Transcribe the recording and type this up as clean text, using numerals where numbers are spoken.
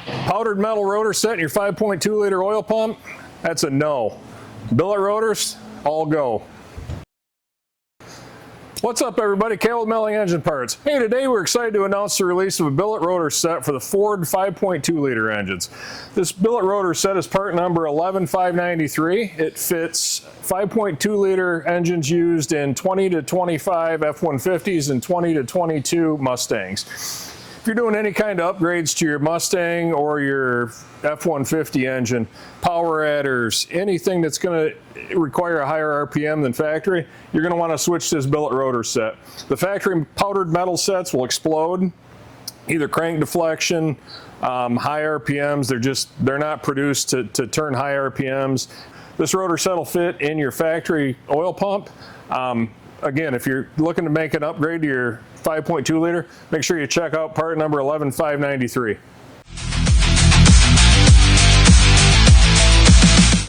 Powdered metal rotor set in your 5.2 liter oil pump? That's a no. Billet rotors, all go. What's up everybody, Cal with Melling Engine Parts. Hey, today we're excited to announce the release of a billet rotor set for the Ford 5.2 liter engines. This billet rotor set is part number 11593. It fits 5.2 liter engines used in 20 to 25 F-150s and 20 to 22 Mustangs. If you're doing any kind of upgrades to your Mustang or your F-150 engine, power adders, anything that's going to require a higher RPM than factory, you're going to want to switch to this billet rotor set. The factory powdered metal sets will explode, either crank deflection, high RPMs. They're not produced to turn high RPMs. This rotor set will fit in your factory oil pump. Again, if you're looking to make an upgrade to your 5.2 liter, make sure you check out part number 11593.